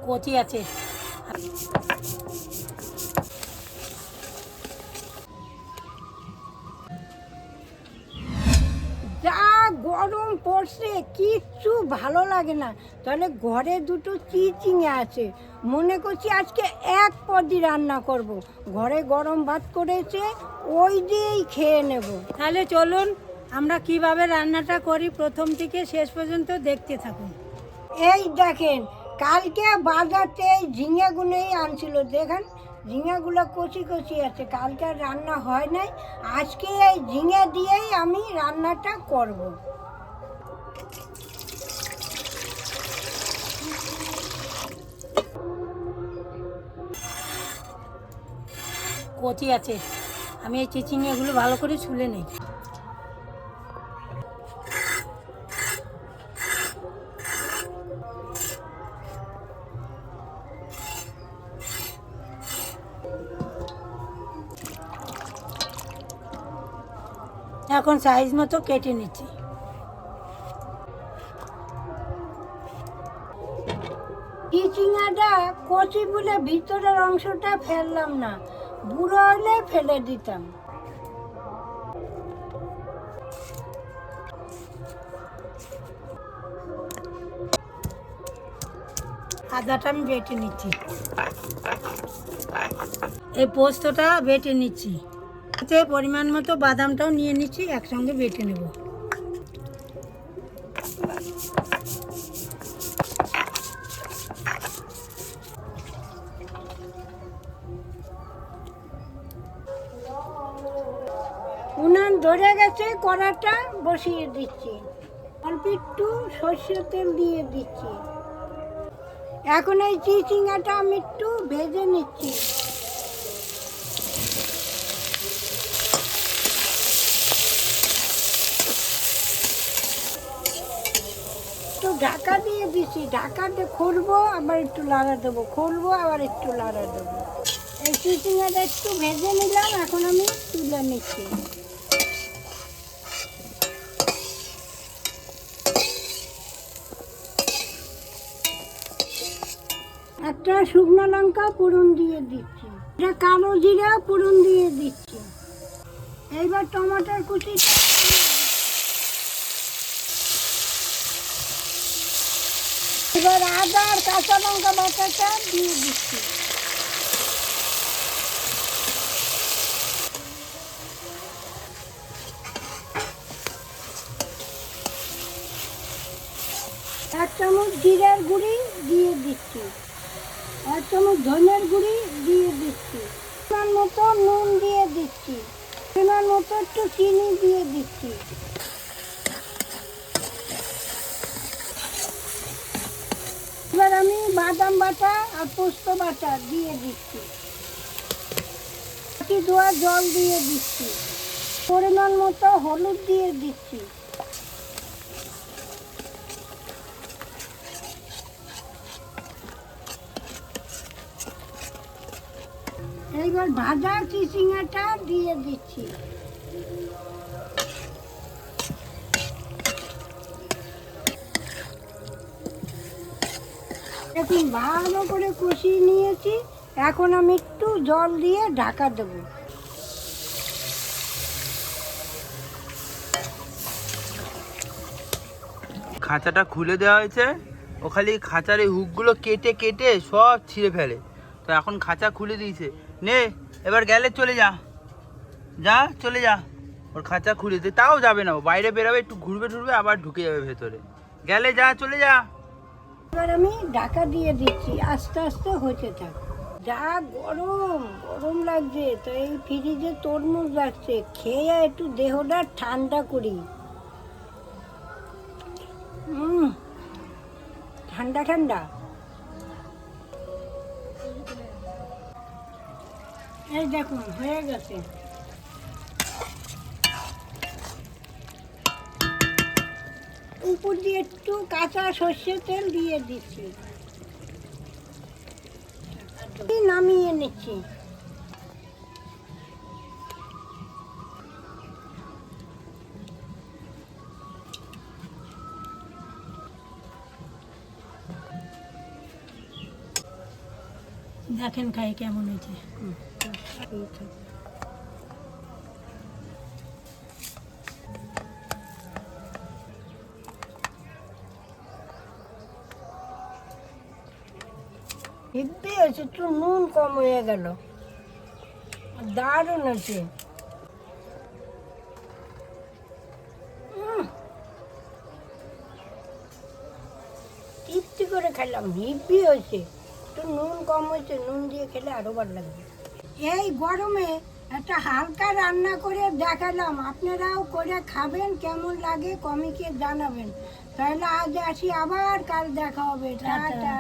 কচি আছে। যা গরম পড়ছে কিচ্ছু ভালো লাগে না। তাহলে ঘরে দুটো চিচিঙে আছে, মনে করছি আজকে এক পদই রান্না করব। ঘরে গরম ভাত করেছে, ওই দিয়েই খেয়ে নেব। তাহলে চলুন আমরা কিভাবে রান্নাটা করি প্রথম থেকে শেষ পর্যন্ত দেখতে থাকুন। এই দেখেন, কালকে বাজারতে এই ঝিঙেগুলোই আনছিল, দেখেন ঝিঙেগুলো কচি কচি আছে, কালকে আর রান্না হয় নাই। আজকে এই ঝিঙে দিয়েই আমি রান্নাটা করব। কচি আছে, আমি এই চিচিঙেগুলো ভালো করে ছুলে নিই। এখন সাইজ মতো কেটে নিচ্ছি। চিচিঙাটা কচি বলে ভিতরের অংশটা ফেললাম না, বুড়ো হলে ফেলে দিতাম। আদাটা আমি বেটে নিচ্ছি, এই পোস্তটা বেটে নিচ্ছি, এতে পরিমাণ মতো বাদামটাও নিয়ে নিচ্ছি, একসঙ্গে বেটে নেব। উনান ধরে গেছে, কড়াটা বসিয়ে দিচ্ছি, অল্প একটু সর্ষের তেল দিয়ে দিচ্ছি। এখন এই চিচিঙাটা আমি একটু ভেজে নিচ্ছি। একটু ঢাকা দিয়ে দিচ্ছি, ঢাকাতে খুলবো আবার একটু লাড়া দেবো, খুলবো আবার একটু লাড়া দেবো। এই চিচিঙাটা একটু ভেজে নিলাম, এখন আমি তুলে নিচ্ছি। একটা শুকনো লঙ্কা ফোড়ন দিয়ে দিচ্ছি, এটা কালো জিরা ফোড়ন দিয়ে দিচ্ছি। এইবার টমেটোর কুচি, এবার আদা আর কাঁচা লঙ্কা বাটাটা দিয়ে দিচ্ছি। এক চামচ জিরার গুঁড়ি দিয়ে দিচ্ছি, এক চামচ ধনের গুঁড়ি দিয়ে দিচ্ছি, পরিমাণ মতো নুন দিয়ে দিচ্ছি, পরিমাণ মতো একটু চিনি দিয়ে দিচ্ছি। এবার আমি বাদাম বাটা আর পোস্ত বাটা দিয়ে দিচ্ছি, বাটি ধোয়া জল দিয়ে দিচ্ছি, পরিমাণ মতো হলুদ দিয়ে দিচ্ছি। এইবার ভাজা চিচিঙাটা দিয়ে দিচ্ছি। এখন ভালো করে কষিয়ে নিয়েছি, এখন আমি একটু জল দিয়ে ঢাকা দেব। খাঁচাটা খুলে দেওয়া হয়েছে, ও খালি খাঁচার এই হুকগুলো কেটে কেটে সব ছিঁড়ে ফেলে। তো এখন খাঁচা খুলে দিয়েছে, নে এবার গেলে চলে যা, যা চলে যা। ওর খাঁচা খুলে দিয়ে তাও যাবে না, ও বাইরে বেরোবে, একটু ঘুরবে ঢুরবে আবার ঢুকে যাবে ভেতরে। গেলে যা, চলে যা। এবার আমি ঢাকা দিয়ে দিচ্ছি, আস্তে আস্তে হতে থাক। যা গরম গরম লাগছে, তো এই ফ্রিজে তরমুজ রাখছে, খেয়ে একটু দেহটা ঠান্ডা করি। ঠান্ডা ঠান্ডা। এই দেখুন হয়ে গেছে। উপর দিয়ে একটু কাঁচা সর্ষের তেল দিয়ে দিচ্ছি, নামিয়ে নিচ্ছি। দেখেন খাই কেমন হয়েছে। হেব্বি হয়েছে, একটু নুন কম হয়ে গেল, দারুণ হয়েছে। তৃপ্তি করে খেলাম, হেব্বি হয়েছে। একটু নুন কম হয়েছে, নুন দিয়ে খেলে আরো ভালো লাগবে। এই গরমে একটা হালকা রান্না করে দেখালাম, আপনারাও করে খাবেন, কেমন লাগে কমিকে জানাবেন। তাহলে আজ আসি, আবার কাল দেখা হবে। টাটা।